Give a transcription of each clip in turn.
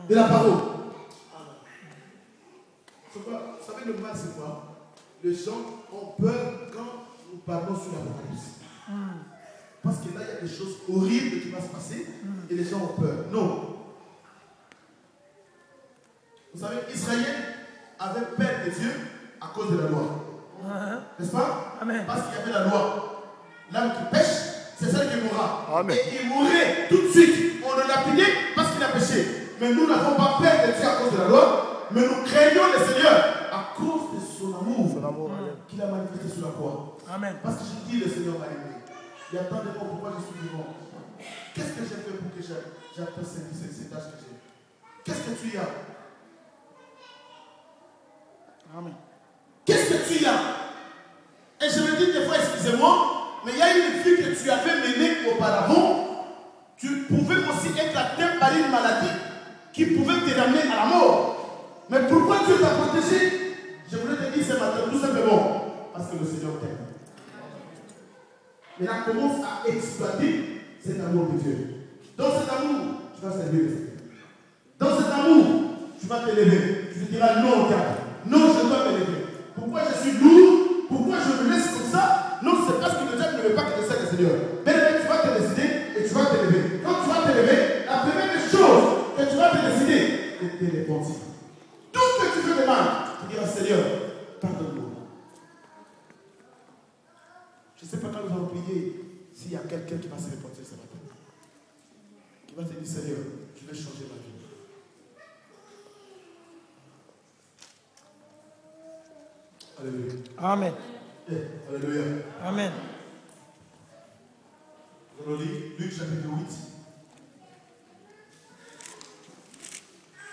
de la parole. Vous savez, le mal, c'est quoi? Les gens ont peur quand nous parlons sur l'Apocalypse. Parce que là, il y a des choses horribles qui vont se passer et les gens ont peur. Non. Vous savez, Israël avait peur de Dieu à cause de la loi. N'est-ce pas? Amen. Parce qu'il y avait la loi. L'homme qui pêche, c'est celle qui mourra. Amen. Et il mourrait tout de suite. On le lapidait parce qu'il a péché. Mais nous n'avons pas peur de Dieu à cause de la loi, mais nous craignons le Seigneur à cause de son amour qu'il a manifesté sur la croix. Amen. Parce que je dis, le Seigneur m'a aimé. Il y a tant de fois pourquoi je suis vivant. Qu'est-ce que j'ai fait pour que j'atteigne cet âge que j'ai? Qu'est-ce que tu y as? Amen. Qu'est-ce que tu y as? Et je me dis des fois, excusez-moi, mais il y a une vie que tu avais menée auparavant. Tu pouvais aussi être atteint par une maladie qui pouvait te ramener à la mort. Mais pourquoi Dieu t'a protégé? Je voulais te dire ce matin, tout simplement, parce que le Seigneur t'aime. Mais là, commence à exploiter cet amour de Dieu. Dans cet amour, tu vas servir le Seigneur. Dans cet amour, tu vas t'élever. Tu te diras non au diable. Non, je dois m'élever. Pourquoi je suis lourd? Pourquoi je me laisse comme ça? Non, c'est parce que le diable ne veut pas que tu serves le Seigneur. Mais tu vas te décider et tu vas t'élever. Quand tu vas t'élever, la première des choses que tu vas te décider, c'est de te repentir. Tout ce que tu fais de mal, tu diras Seigneur, pardonne-moi. Je ne sais pas quand nous allons prier, s'il y a quelqu'un qui va se repentir ce matin. Qui va te dire Seigneur, je vais changer ma vie. Alléluia. Amen. Alléluia. Amen. Nous allons lire Luc chapitre 8,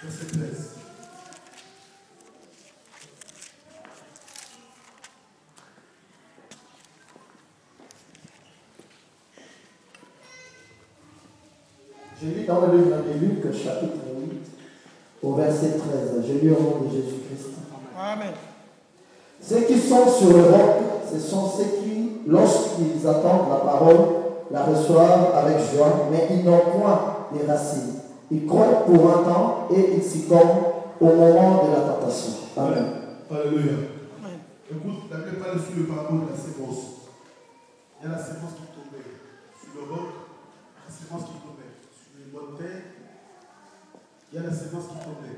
verset 13. Je lis dans le livre de Luc, chapitre 8, au verset 13. Je lis au nom de Jésus-Christ. Amen. Ceux qui sont sur le roc, ce sont ceux qui, lorsqu'ils attendent la parole, la reçoivent avec joie, mais ils n'ont point les racines. Ils croient pour un temps et ils succombent au moment de la tentation. Amen. Alléluia. Écoute, la Bible parle sur le parcours de la sémence. Il y a la sémence qui tombait sur le roc, la sémence qui tombait sur les bonnes terres, il y a la sémence qui tombait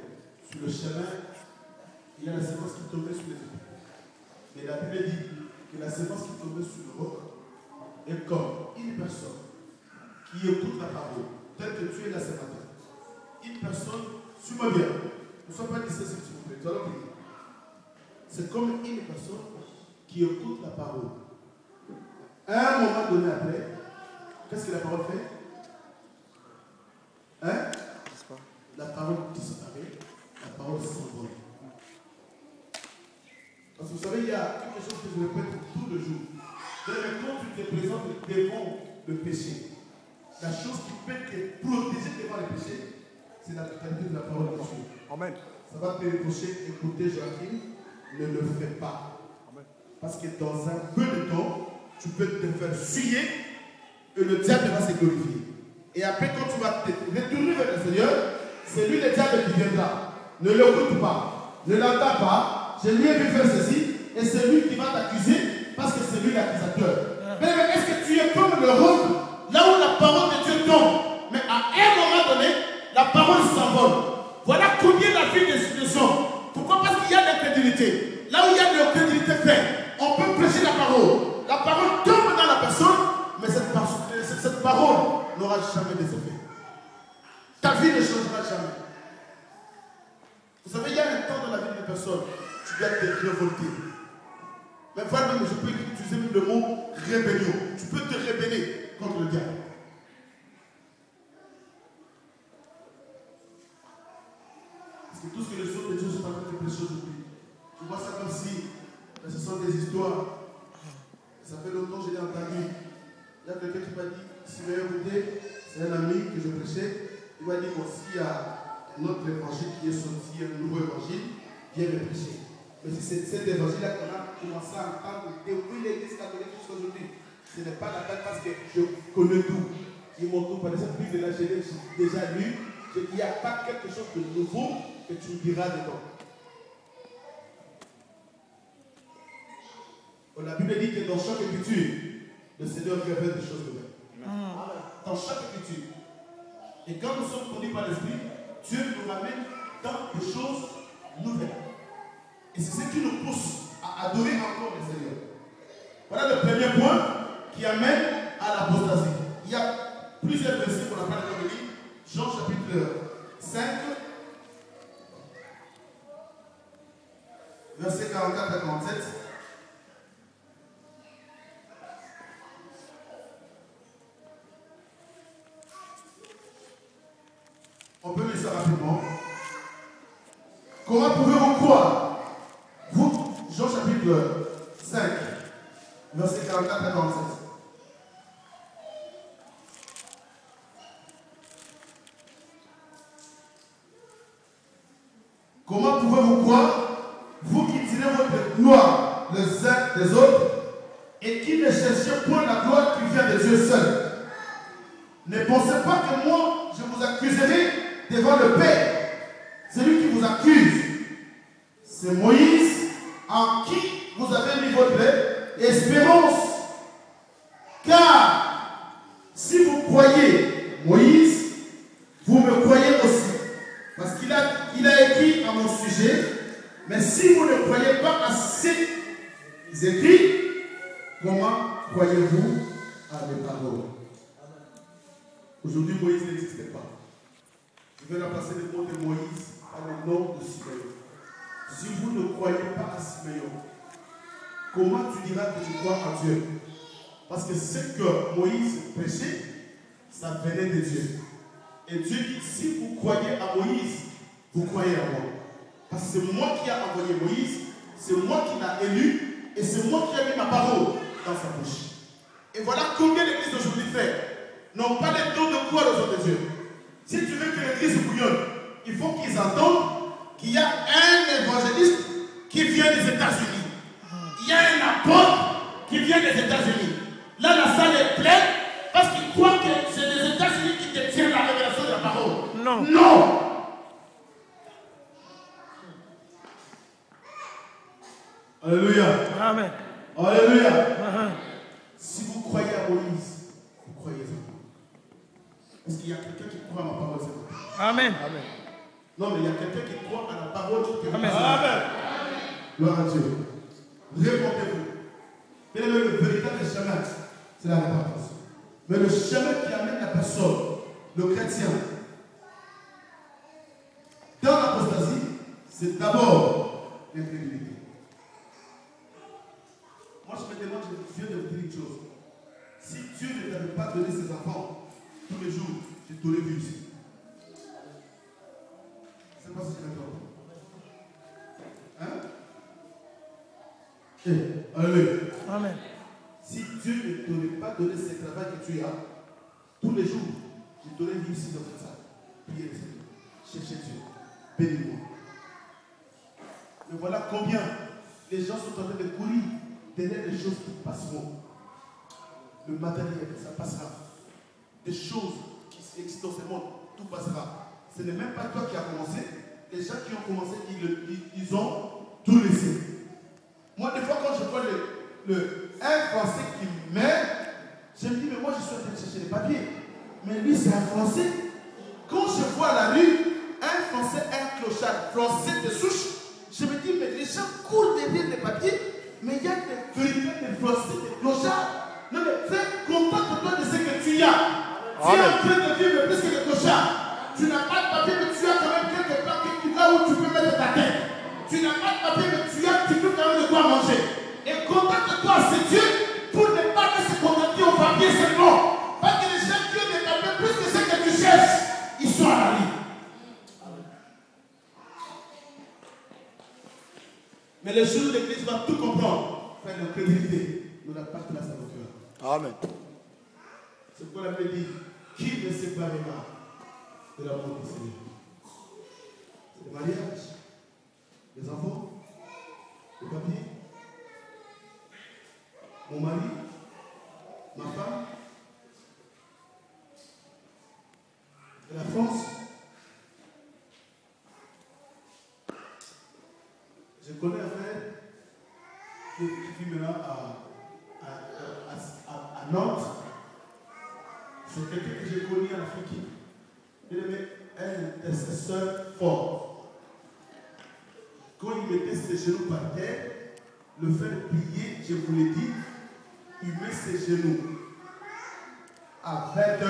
sur le chemin, il y a la sémence qui tombait sur les épaules. Et la Bible dit que la sémence qui tombait sur le roc est comme une personne qui écoute la parole, telle que tu es là ce matin. Une personne, suis-moi bien, ne sois pas dissocié s'il vous plaît, tu vas prier. C'est comme une personne qui écoute la parole. À un moment donné après, qu'est-ce que la parole fait? Hein? La parole disparaît, la parole s'envole. Parce que vous savez, il y a quelque chose que je répète tout le jour. Quand tu te présentes devant le péché, la chose qui peut te protéger devant le péché, c'est la totalité de la parole de Dieu. Amen. Ça va te reprocher, écoutez Joachim, ne le fais pas. Amen. Parce que dans un peu de temps, tu peux te faire suyer et le diable va se glorifier. Et après, quand tu vas te retourner vers le Seigneur, c'est lui le diable qui viendra. Ne l'écoute pas, ne l'entends pas. Je lui ai vu faire ceci, et c'est lui qui va t'accuser parce que c'est lui l'accusateur. Mais est-ce que tu es comme le roc, là où la parole de Dieu tombe, mais à un moment donné, la parole s'envole. Voilà combien la vie des gens. Pourquoi? Parce qu'il y a l'incrédulité. Là où il y a de l'incrédulité faite, on peut prêcher la parole. La parole tombe dans la personne, mais cette parole n'aura jamais des effets. Ta vie ne changera jamais. Vous savez, il y a un temps dans la vie d'une personne. Tu dois te révolter. Mais voilà, je peux utiliser le mot rébellion. Tu peux te rébeller contre le diable. Parce que tout ce que les autres choses sont en train de faire des choses aujourd'hui. Tu vois ça comme si ce sont des histoires. Ça fait longtemps que je l'ai entendu. Il y a quelqu'un qui m'a dit, si vous avez écouté, c'est un ami que je prêchais. Il m'a dit, bon, s'il y a un autre évangile qui est sorti, un nouveau évangile, viens le prêcher. Mais c'est cet évangile-là qu'on a commencé à entendre depuis l'église catholique jusqu'à aujourd'hui. Ce n'est pas la peine parce que je connais tout. Ils m'ont tout parlé. Cette Bible-là, je l'ai déjà lu, qu'il n'y a pas quelque chose de nouveau que tu me diras dedans. La Bible dit que dans chaque écriture, le Seigneur révèle des choses nouvelles. Dans chaque écriture. Et quand nous sommes conduits par l'Esprit, Dieu nous ramène dans des choses nouvelles. Et c'est ce qui nous pousse à adorer encore le Seigneur. Voilà le premier point qui amène à l'apostasie. Il y a plusieurs versets qu'on n'a pas le temps de lire. Jean chapitre 5, versets 44 à 47. On peut lire ça rapidement. Comment pouvez-vous croire? Vous, Jean chapitre 5, versets 44 à 47. Comment pouvez-vous croire, vous qui tirez votre gloire les uns des autres et qui ne cherchez point la gloire qui vient de Dieu seul? Ne pensez pas que moi, je vous accuserai devant le Père. Celui qui vous accuse, c'est Moïse, en qui vous avez mis votre espérance. Car si vous croyez Moïse, vous me croyez aussi. Parce qu'il a écrit à mon sujet. Mais si vous ne croyez pas à ces écrits, comment croyez-vous à mes paroles? Aujourd'hui, Moïse n'existait pas. Je vais remplacer le mot de Moïse par le nom de Siméon. Si vous ne croyez pas à Siméon, comment tu diras que tu crois à Dieu? Parce que ce que Moïse prêchait, ça venait de Dieu. Et Dieu dit, si vous croyez à Moïse, vous croyez à moi. Parce que c'est moi qui ai envoyé Moïse, c'est moi qui l'ai élu, et c'est moi qui ai mis ma parole dans sa bouche. Et voilà combien l'Église d'aujourd'hui fait. N'ont pas le don de croire aux autres dieux. Si tu veux que l'Église bouillonne, il faut qu'ils entendent qu'il y a un évangéliste qui vient des États-Unis. Il y a un apôtre qui vient des États-Unis. Là, la salle est pleine parce qu'ils croient que c'est les États-Unis qui détiennent la révélation de la parole. Non. Non. Alléluia. Amen. Alléluia. Amen. Si vous croyez à Moïse, vous croyez à moi. Est-ce qu'il y a quelqu'un qui croit à ma parole? Amen. Amen. Non, mais il y a quelqu'un qui croit à la parole de Amen. Amen. Gloire à Dieu. Répondez-vous. Quel est le véritable chemin? C'est la réponse. Mais le chemin qui amène la personne, le chrétien, dans l'apostasie, c'est d'abord l'incrédulité. Moi, je me demande, je viens de vous dire une chose. Si Dieu ne t'avait pas donné ses enfants tous les jours, je t'aurais vu ici. C'est pas si je me trompe. Hein? Alléluia. Amen. Si Dieu ne t'aurait pas donné ce travail que tu as, tous les jours, je t'aurais vu ici dans cette salle. Priez le Seigneur. Cherchez Dieu. Bénis-moi. Mais voilà combien les gens sont en train de courir derrière des choses qui passeront. Le matériel, ça passera. Des choses qui existent dans ce monde, tout passera. Ce n'est même pas toi qui as commencé. Les gens qui ont commencé, ils ont tout laissé. Moi, des fois, quand je vois un Français qui meurt, je me dis, mais moi, je suis en train de chercher les papiers. Mais lui, c'est un Français. Quand je vois à la rue, un Français, un clochard, Français de souche, je me dis, mais les gens courent derrière les papiers, mais il y a des véritables Français, des clochards. Non, mais frère, contente-toi de ce que tu as. Tu es en train de vivre plus que les clochards. Tu n'as pas de papier, mais tu as quand même quelque part là où tu peux mettre ta tête. Tu n'as pas de papier, mais tu peux quand même de quoi manger. Et contente-toi, c'est Dieu, pour ne pas se contenter au papier seulement. Parce que les gens qui ont des papiers, plus que ce que tu cherches, ils sont à la vie. Mais le jour où l'Église va tout comprendre, faire l'incrédulité, nous n'a pas de place dans nos cœurs. Amen. C'est pourquoi la Bible dit, qui ne séparera de l'amour du Seigneur? C'est le mariage, les enfants, le papier, mon mari, ma femme, la France, qui vit maintenant à Nantes. C'est quelqu'un que j'ai connu en Afrique. Il avait un intercesseur fort. Quand il mettait ses genoux par terre, le frère prier, je vous l'ai dit, il met ses genoux. À 20h,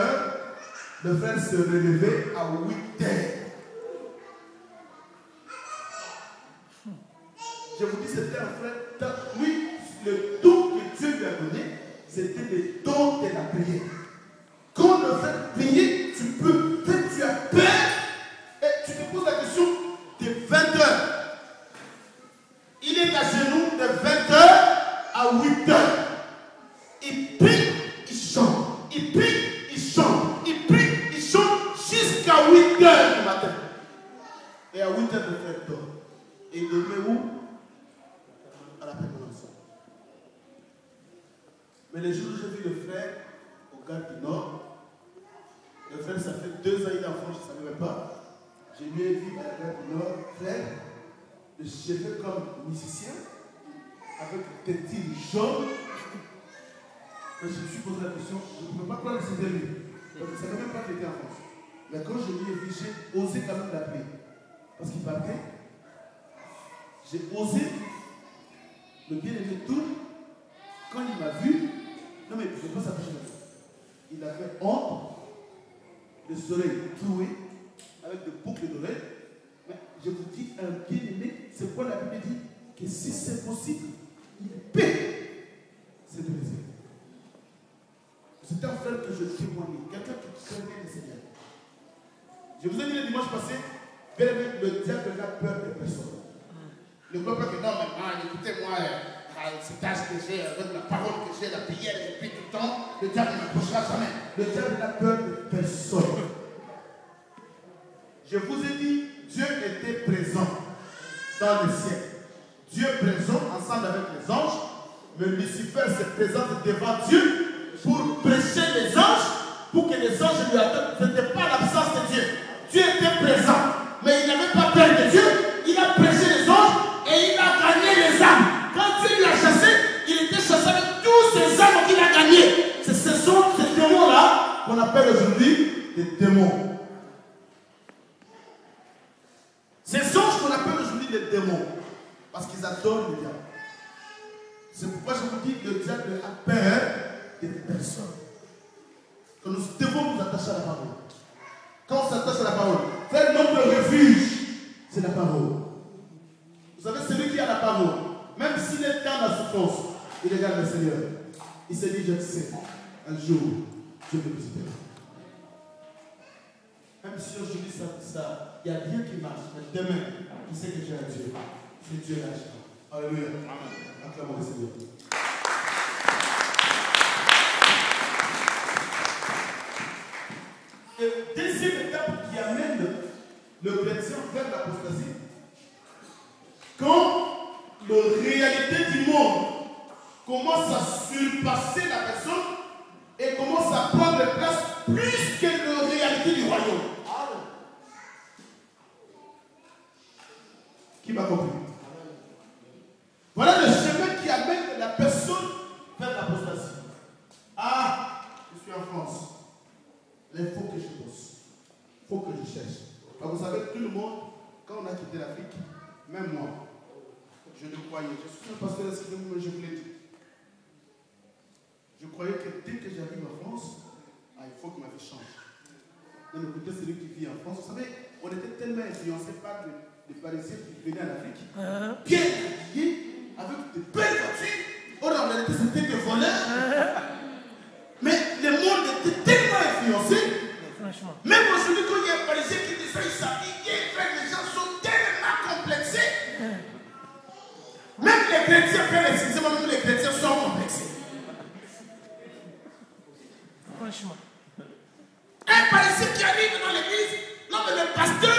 le frère se relevait à 8h. Je vous dis, c'était un frère. Oui, le don que Dieu lui a donné, c'était le don de la prière. Quand le frère priait, tu as peur et tu te poses la question de 20h. Il est à genoux de 20h à 8h. Il prie, il chante. Il prie, il chante. Il prie, il chante jusqu'à 8h du matin. Et à 8h, le frère dort. Et il dormait où? À la permanence. Mais les jours où j'ai vu le frère au Gare du Nord, le frère, ça fait 2 ans, il est en France, je ne savais même pas. Je lui ai dit à la Gare du Nord, frère, le cheveu comme musicien, avec des tirs jaunes. Je me suis posé la question, je ne pouvais pas croire que c'était lui. Donc, je ne savais même pas qu'il était en France. Mais quand je lui ai vu, j'ai osé quand même l'appeler. Parce qu'il partait. J'ai osé. Le bien-aimé tourne. Quand il m'a vu, non mais il ne pouvait pas s'approcher de moi. Il avait honte, les oreilles trouées, avec des boucles d'oreilles. Mais je vous dis, un bien-aimé, c'est quoi la Bible dit? Que si c'est possible, il paie ses plaisirs. C'est un frère que je témoigne, quelqu'un qui craignait le Seigneur. Je vous ai dit le dimanche passé, le diable n'a peur de personne. Ne crois pas que non, mais écoutez-moi, cet âge que j'ai, avec la parole que j'ai, la prière depuis tout le temps, le diable ne m'approchera jamais. Le diable n'a peur de personne. Je vous ai dit, Dieu était présent dans le ciel. Dieu présent ensemble avec les anges, mais Lucifer se présente devant Dieu pour prêcher les anges, pour que les anges lui attendent. Ce n'était pas l'absence de Dieu. Dieu était présent, mais il n'avait pas peur de Dieu. Il a prêché les anges et il a gagné les âmes. Quand Dieu lui a chassé, il était chassé avec tous ces âmes qu'il a gagnés. Ce sont ces démons-là qu'on appelle aujourd'hui des démons. Ces anges qu'on appelle aujourd'hui des démons, parce qu'ils adorent le diable. C'est pourquoi je vous dis que le diable a peur des personnes. Que nous devons nous attacher à la parole. Quand on s'attache à la parole, faire notre refuge, c'est la parole. Vous savez, celui qui a la parole, même s'il est dans la souffrance, il regarde le Seigneur. Il se dit, je sais, un jour, je vais visiter. Même si aujourd'hui, il n'y a rien qui marche, mais demain, il sait que j'ai un Dieu. C'est Dieu là. Alléluia. Amen. Acclamons le Seigneur. Et deuxième étape qui amène le chrétien vers l'apostasie, quand la réalité du monde commence à surpasser la personne et commence à prendre place plus que la réalité du royaume. Qui m'a compris? Voilà le chemin qui amène la personne vers l'apostasie. Ah, je suis en France. Il faut que je bosse. Il faut que je cherche. Alors vous savez, tout le monde, quand on a quitté l'Afrique, même moi, je le croyais. Je suis un pasteur, excusez-moi, mais je vous l'ai dit. Je croyais que dès que j'arrive en France, il faut que ma vie change. Non, écoutez, celui qui vit en France, vous savez, on était tellement influencés par des Parisiens qui venaient en Afrique, bien habillés, avec de belles voitures. Or, en réalité, c'était des voleurs. Mais le monde était tellement influencé. Même aujourd'hui, quand il y a un Parisien qui dit ça, il s'habille, les gens sont tellement complexés. Même les chrétiens, excusez-moi, même les chrétiens sont complexés. Franchement. Un Parisien qui arrive dans l'église, non mais le pasteur,